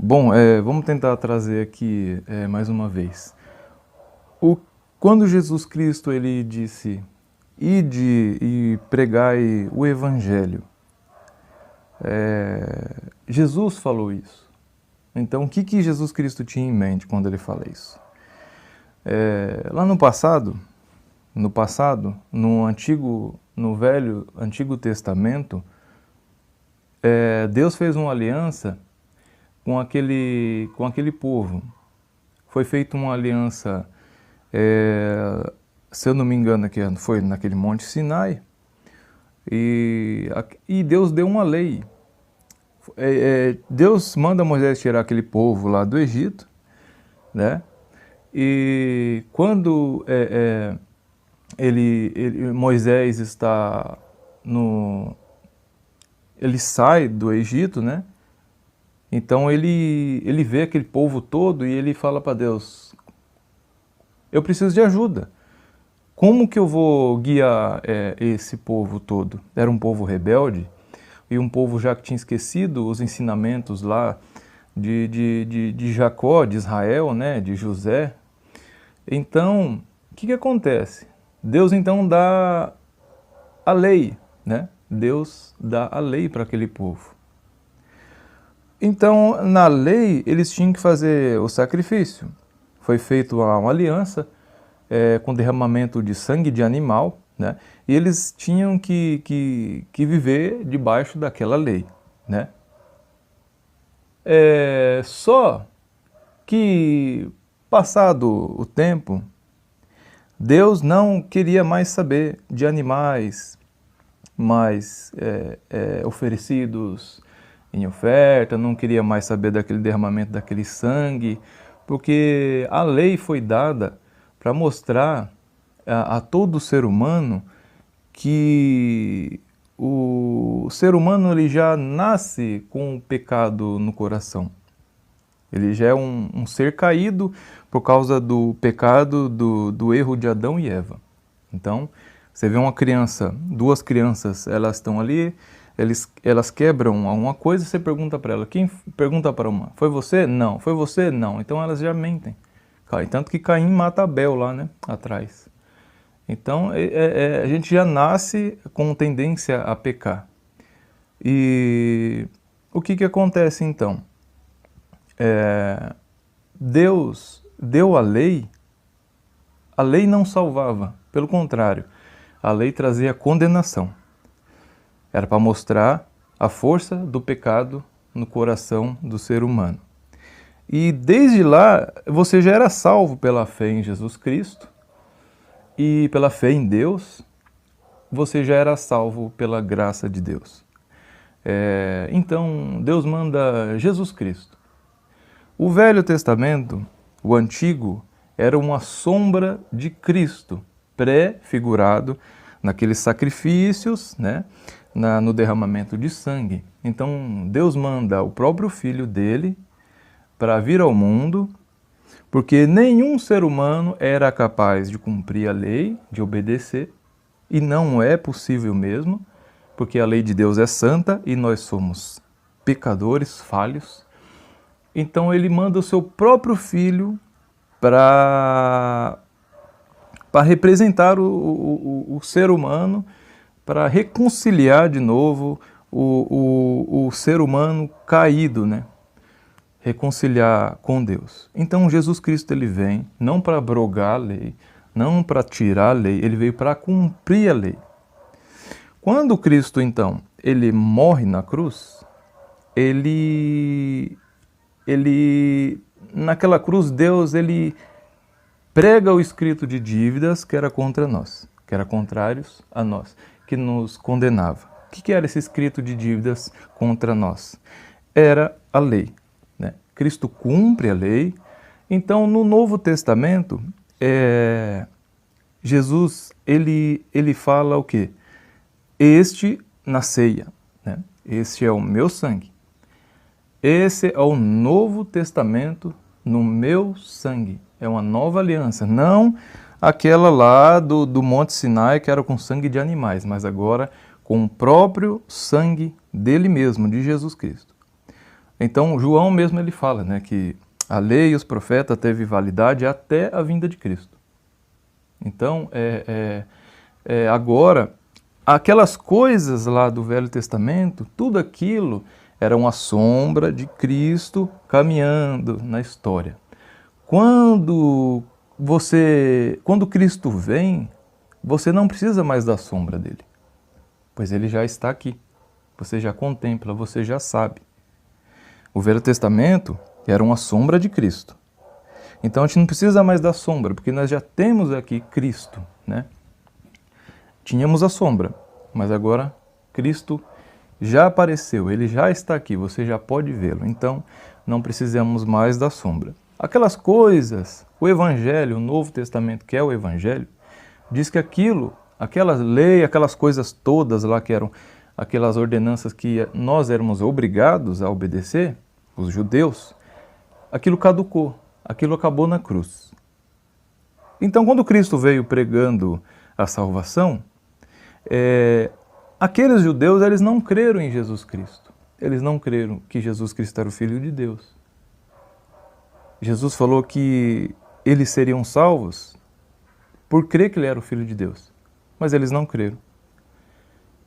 Bom, vamos tentar trazer aqui mais uma vez. Quando Jesus Cristo ele disse, ide e pregai o Evangelho, Jesus falou isso. Então, o que Jesus Cristo tinha em mente quando ele fala isso? Lá no passado, no Antigo Testamento, Deus fez uma aliança com aquele povo. Foi feita uma aliança, se eu não me engano, foi naquele Monte Sinai, e Deus deu uma lei. Deus manda Moisés tirar aquele povo lá do Egito, né? E quando Moisés está ele sai do Egito, né? Então ele vê aquele povo todo e ele fala para Deus, eu preciso de ajuda. Como que eu vou guiar esse povo todo? Era um povo rebelde e um povo já que tinha esquecido os ensinamentos lá de Jacó, de Israel, né? De José. Então, o que acontece? Deus então dá a lei, né? Deus dá a lei para aquele povo. Então, na lei, eles tinham que fazer o sacrifício. Foi feita uma aliança com derramamento de sangue de animal, né? E eles tinham que viver debaixo daquela lei, né? Só que, passado o tempo, Deus não queria mais saber de animais mais oferecidos em oferta, não queria mais saber daquele derramamento daquele sangue, porque a lei foi dada para mostrar a todo ser humano que o ser humano ele já nasce com o pecado no coração. Ele já é um ser caído por causa do pecado, do erro de Adão e Eva. Então, você vê uma criança, duas crianças, elas estão ali, elas quebram alguma coisa, você pergunta para ela, quem pergunta para uma? Foi você? Não. Foi você? Não. Então elas já mentem. Tanto que Caim mata Abel lá, né, atrás. Então a gente já nasce com tendência a pecar. E o que acontece então? Deus deu a lei não salvava, pelo contrário, a lei trazia condenação. Era para mostrar a força do pecado no coração do ser humano. E desde lá, você já era salvo pela fé em Jesus Cristo e pela fé em Deus, você já era salvo pela graça de Deus. Então, Deus manda Jesus Cristo. O Velho Testamento, o Antigo, era uma sombra de Cristo, pré-figurado naqueles sacrifícios, né? No derramamento de sangue. Então, Deus manda o próprio Filho dele para vir ao mundo, porque nenhum ser humano era capaz de cumprir a lei, de obedecer, e não é possível mesmo, porque a lei de Deus é santa e nós somos pecadores, falhos. Então, ele manda o seu próprio Filho para representar o ser humano, para reconciliar de novo o ser humano caído, né? Reconciliar com Deus. Então Jesus Cristo ele vem não para abrogar a lei, não para tirar a lei, ele veio para cumprir a lei. Quando Cristo então ele morre na cruz, naquela cruz Deus ele prega o escrito de dívidas que era contra nós, que era contrários a nós, que nos condenava. O que era esse escrito de dívidas contra nós? Era a lei, né? Cristo cumpre a lei. Então, no Novo Testamento, Jesus ele fala o quê? Este na ceia, né? Este é o meu sangue. Esse é o Novo Testamento no meu sangue. É uma nova aliança, não aquela lá do Monte Sinai que era com sangue de animais, mas agora com o próprio sangue dele mesmo, de Jesus Cristo. Então, João mesmo ele fala, né, que a lei e os profetas teve validade até a vinda de Cristo. Então, agora, aquelas coisas lá do Velho Testamento, tudo aquilo era uma sombra de Cristo caminhando na história. Quando Cristo vem, você não precisa mais da sombra dele, pois ele já está aqui. Você já contempla, você já sabe. O Velho Testamento era uma sombra de Cristo. Então a gente não precisa mais da sombra, porque nós já temos aqui Cristo, né? Tínhamos a sombra, mas agora Cristo já apareceu, ele já está aqui, você já pode vê-lo. Então não precisamos mais da sombra. Aquelas coisas, o Evangelho, o Novo Testamento, que é o Evangelho, diz que aquela lei, aquelas coisas todas lá que eram aquelas ordenanças que nós éramos obrigados a obedecer, os judeus, aquilo caducou, aquilo acabou na cruz. Então, quando Cristo veio pregando a salvação, aqueles judeus, eles não creram em Jesus Cristo. Eles não creram que Jesus Cristo era o Filho de Deus. Jesus falou que eles seriam salvos por crer que ele era o Filho de Deus. Mas eles não creram.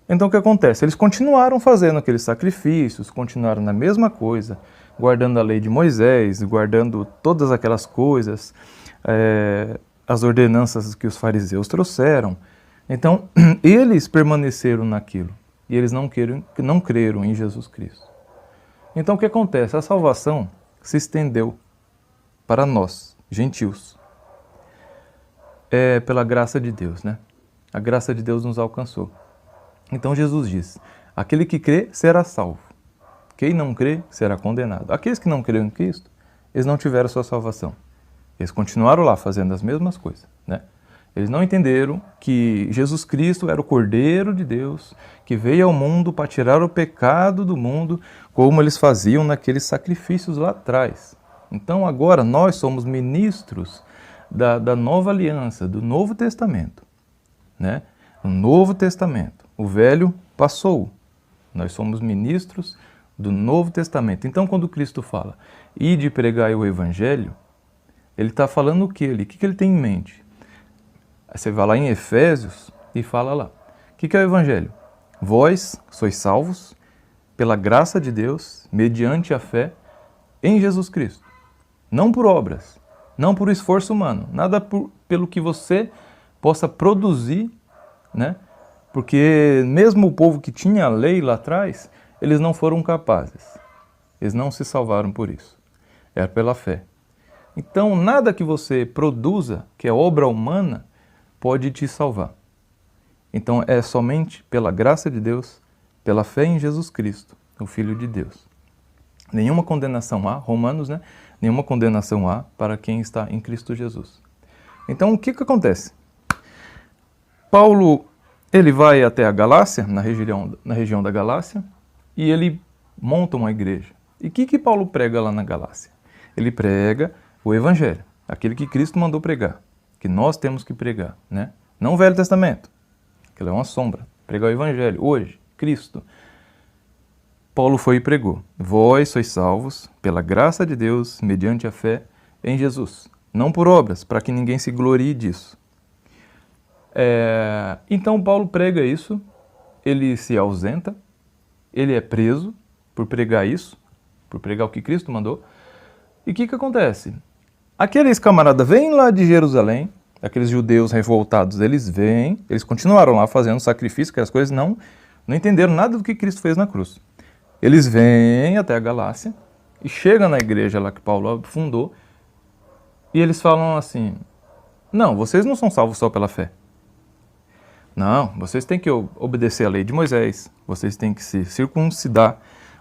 Então o que acontece? Eles continuaram fazendo aqueles sacrifícios, continuaram na mesma coisa, guardando a lei de Moisés, guardando todas aquelas coisas, as ordenanças que os fariseus trouxeram. Então eles permaneceram naquilo e eles não creram em Jesus Cristo. Então o que acontece? A salvação se estendeu para nós, gentios. É pela graça de Deus, né? A graça de Deus nos alcançou. Então Jesus diz, aquele que crê será salvo. Quem não crê será condenado. Aqueles que não creram em Cristo, eles não tiveram sua salvação. Eles continuaram lá fazendo as mesmas coisas, né? Eles não entenderam que Jesus Cristo era o Cordeiro de Deus, que veio ao mundo para tirar o pecado do mundo, como eles faziam naqueles sacrifícios lá atrás. Então agora nós somos ministros da nova aliança, do Novo Testamento, né? O Novo Testamento. O Velho passou. Nós somos ministros do Novo Testamento. Então, quando Cristo fala, ide pregai o Evangelho, ele está falando o que ali? O que ele tem em mente? Aí você vai lá em Efésios e fala lá. O que é o Evangelho? Vós sois salvos pela graça de Deus, mediante a fé em Jesus Cristo. Não por obras, não por esforço humano, nada pelo que você possa produzir, né? Porque mesmo o povo que tinha a lei lá atrás, eles não foram capazes. Eles não se salvaram por isso. Era pela fé. Então, nada que você produza, que é obra humana, pode te salvar. Então, é somente pela graça de Deus, pela fé em Jesus Cristo, o Filho de Deus. Nenhuma condenação há, Romanos, né? Nenhuma condenação há para quem está em Cristo Jesus. Então, o que acontece? Paulo, ele vai até a Galácia, na região da Galácia, e ele monta uma igreja. E o que Paulo prega lá na Galácia? Ele prega o Evangelho, aquele que Cristo mandou pregar, que nós temos que pregar, né? Não o Velho Testamento, aquilo é uma sombra. Pregar o Evangelho, hoje, Cristo. Paulo foi e pregou, vós sois salvos pela graça de Deus, mediante a fé em Jesus, não por obras, para que ninguém se glorie disso. Então Paulo prega isso, ele se ausenta, ele é preso por pregar isso, por pregar o que Cristo mandou. E o que acontece? Aqueles camaradas vêm lá de Jerusalém, aqueles judeus revoltados, eles vêm, eles continuaram lá fazendo sacrifício, que as coisas não entenderam nada do que Cristo fez na cruz. Eles vêm até a Galácia e chegam na igreja lá que Paulo fundou e eles falam assim, não, vocês não são salvos só pela fé. Não, vocês têm que obedecer a lei de Moisés, vocês têm que se circuncidar,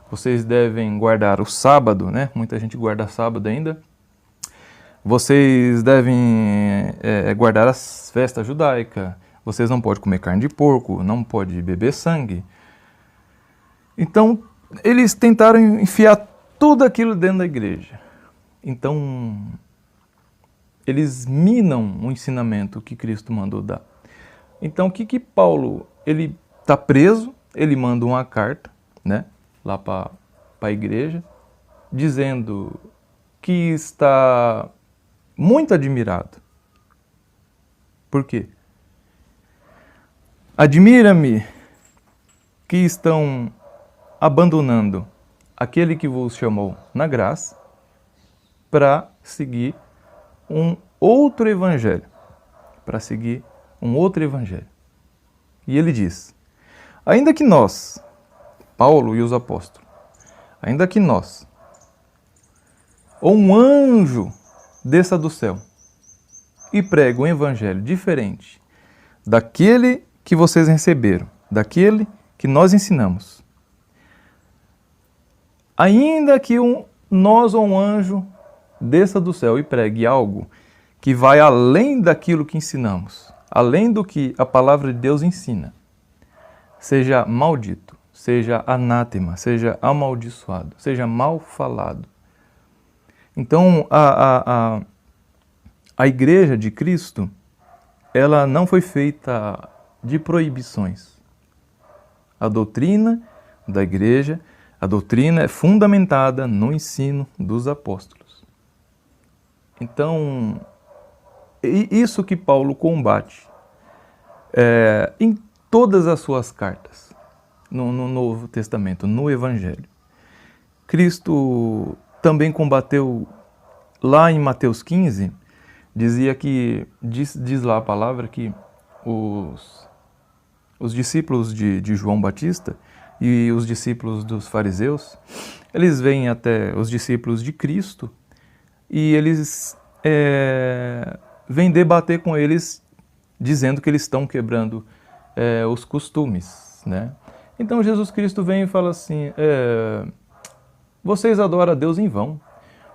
vocês devem guardar o sábado, né? Muita gente guarda sábado ainda. Vocês devem guardar as festas judaicas, vocês não podem comer carne de porco, não podem beber sangue. Então, eles tentaram enfiar tudo aquilo dentro da igreja. Então, eles minam o ensinamento que Cristo mandou dar. Então, o que Paulo, ele está preso, ele manda uma carta, né, lá para a igreja, dizendo que está muito admirado. Por quê? Admira-me que estão abandonando aquele que vos chamou na graça para seguir um outro evangelho. Para seguir um outro evangelho. E ele diz, ainda que nós, Paulo e os apóstolos, ainda que nós, ou um anjo desça do céu e pregue um evangelho diferente daquele que vocês receberam, daquele que nós ensinamos. Ainda que nós ou um anjo desça do céu e pregue algo que vai além daquilo que ensinamos, além do que a palavra de Deus ensina, seja maldito, seja anátema, seja amaldiçoado, seja mal falado. Então, a Igreja de Cristo, ela não foi feita de proibições. A doutrina da Igreja, a doutrina é fundamentada no ensino dos apóstolos. Então, isso que Paulo combate em todas as suas cartas, no Novo Testamento, no Evangelho. Cristo também combateu lá em Mateus 15, dizia que, diz lá a palavra que os discípulos de João Batista e os discípulos dos fariseus, eles vêm até os discípulos de Cristo e eles vêm debater com eles, dizendo que eles estão quebrando os costumes, né? Então Jesus Cristo vem e fala assim, vocês adoram a Deus em vão,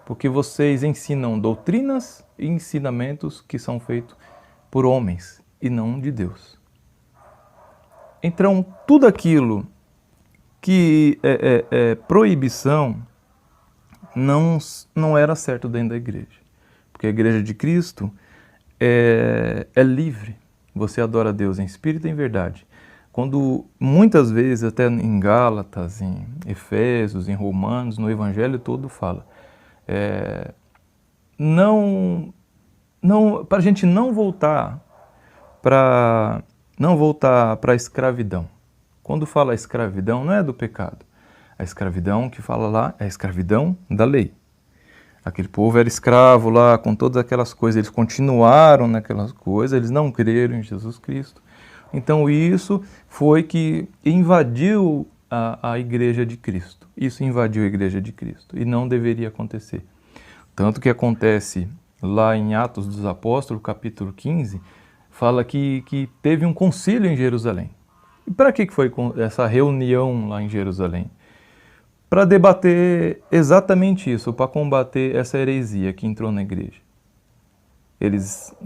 porque vocês ensinam doutrinas e ensinamentos que são feitos por homens e não de Deus. Então, tudo aquilo que é proibição não era certo dentro da igreja. Porque a igreja de Cristo é livre. Você adora a Deus em espírito e em verdade. Quando muitas vezes, até em Gálatas, em Efésios, em Romanos, no Evangelho todo fala, para a gente não voltar para a escravidão. Quando fala escravidão, não é do pecado. A escravidão que fala lá é a escravidão da lei. Aquele povo era escravo lá com todas aquelas coisas, eles continuaram naquelas coisas, eles não creram em Jesus Cristo. Então isso foi que invadiu a igreja de Cristo. Isso invadiu a igreja de Cristo e não deveria acontecer. Tanto que acontece lá em Atos dos Apóstolos, capítulo 15, fala que teve um concílio em Jerusalém. E para que foi essa reunião lá em Jerusalém? Para debater exatamente isso, para combater essa heresia que entrou na igreja.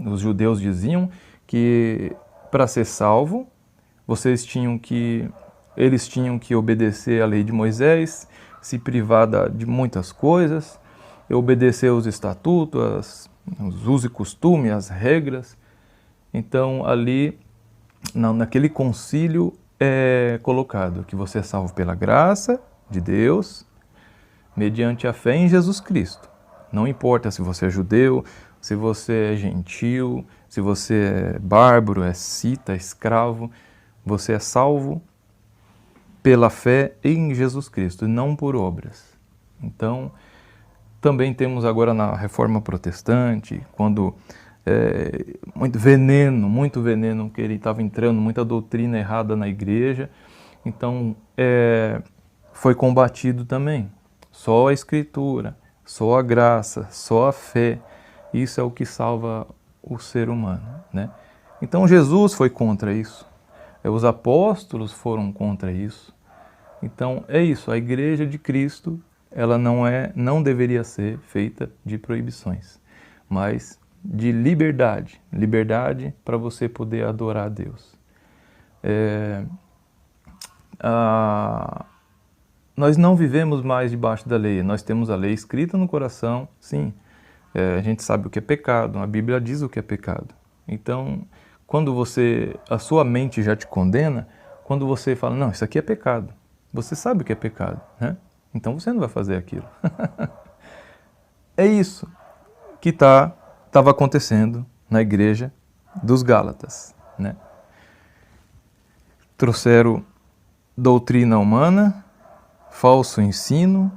Os judeus diziam que para ser salvo, eles tinham que obedecer à lei de Moisés, se privar de muitas coisas, obedecer aos estatutos, os usos e costumes, as regras. Então, ali, naquele concílio, é colocado que você é salvo pela graça de Deus, mediante a fé em Jesus Cristo. Não importa se você é judeu, se você é gentil, se você é bárbaro, é cita, é escravo, você é salvo pela fé em Jesus Cristo, e não por obras. Então, também temos agora na Reforma Protestante, quando muito veneno, que ele estava entrando, muita doutrina errada na igreja, então foi combatido também. Só a Escritura, só a graça, só a fé, isso é o que salva o ser humano, né? Então Jesus foi contra isso, os apóstolos foram contra isso. Então é isso, a igreja de Cristo, ela não deveria ser feita de proibições, mas de liberdade para você poder adorar a Deus. Nós não vivemos mais debaixo da lei, nós temos a lei escrita no coração, sim. A gente sabe o que é pecado, a Bíblia diz o que é pecado. Então, quando a sua mente já te condena, quando você fala, não, isso aqui é pecado, você sabe o que é pecado, né? Então você não vai fazer aquilo. É isso que estava acontecendo na igreja dos Gálatas, né? Trouxeram doutrina humana, falso ensino,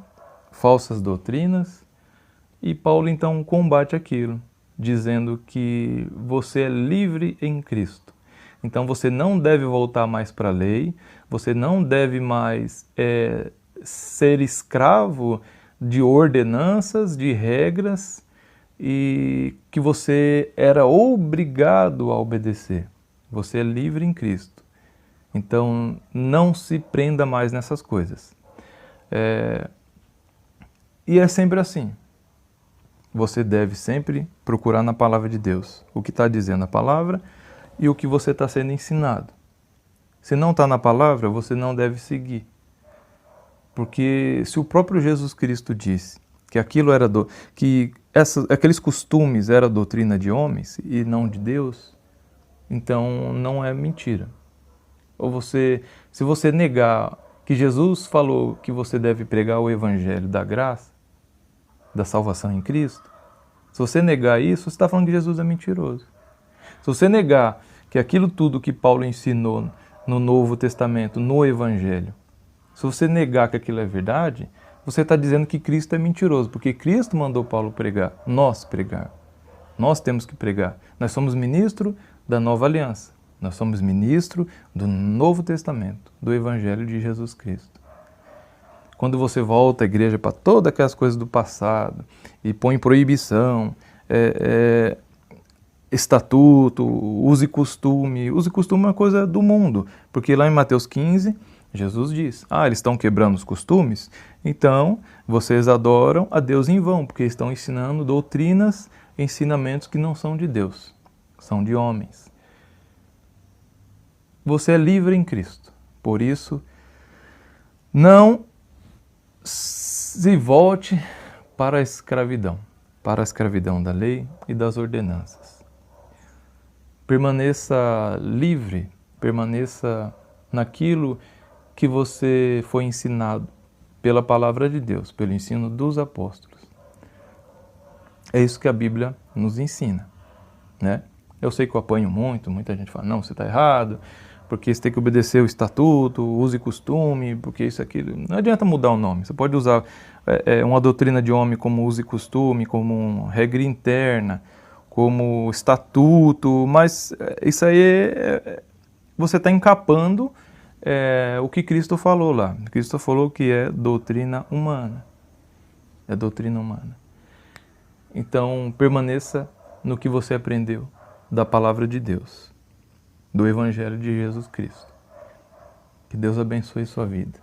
falsas doutrinas, e Paulo então combate aquilo, dizendo que você é livre em Cristo. Então você não deve voltar mais para a lei, você não deve mais ser escravo de ordenanças, de regras, e que você era obrigado a obedecer. Você é livre em Cristo. Então não se prenda mais nessas coisas. E é sempre assim. Você deve sempre procurar na palavra de Deus o que está dizendo a palavra e o que você está sendo ensinado. Se não está na palavra, você não deve seguir. Porque se o próprio Jesus Cristo disse que aquilo era aqueles costumes eram doutrina de homens e não de Deus, então não é mentira. Ou se você negar que Jesus falou que você deve pregar o evangelho da graça, da salvação em Cristo, se você negar isso, você está falando que Jesus é mentiroso. Se você negar que aquilo tudo que Paulo ensinou no Novo Testamento, no Evangelho, se você negar que aquilo é verdade, você está dizendo que Cristo é mentiroso, porque Cristo mandou Paulo pregar, nós pregar. Nós temos que pregar. Nós somos ministro da nova aliança. Nós somos ministro do Novo Testamento, do Evangelho de Jesus Cristo. Quando você volta à igreja para todas aquelas coisas do passado e põe proibição, estatuto, uso e costume. Uso e costume é uma coisa do mundo, porque lá em Mateus 15, Jesus diz, eles estão quebrando os costumes? Então, vocês adoram a Deus em vão, porque estão ensinando doutrinas, ensinamentos que não são de Deus, são de homens. Você é livre em Cristo, por isso, não se volte para a escravidão da lei e das ordenanças. Permaneça livre, permaneça naquilo que você foi ensinado pela palavra de Deus, pelo ensino dos apóstolos. É isso que a Bíblia nos ensina, né? Eu sei que eu apanho muita gente fala, não, você está errado, porque você tem que obedecer o estatuto, uso e costume, porque isso e aquilo. Não adianta mudar o nome, você pode usar uma doutrina de homem como uso e costume, como regra interna, como estatuto, mas isso aí você está encapando o que Cristo falou lá. Cristo falou que é doutrina humana. É doutrina humana. Então, permaneça no que você aprendeu da palavra de Deus, do Evangelho de Jesus Cristo. Que Deus abençoe sua vida.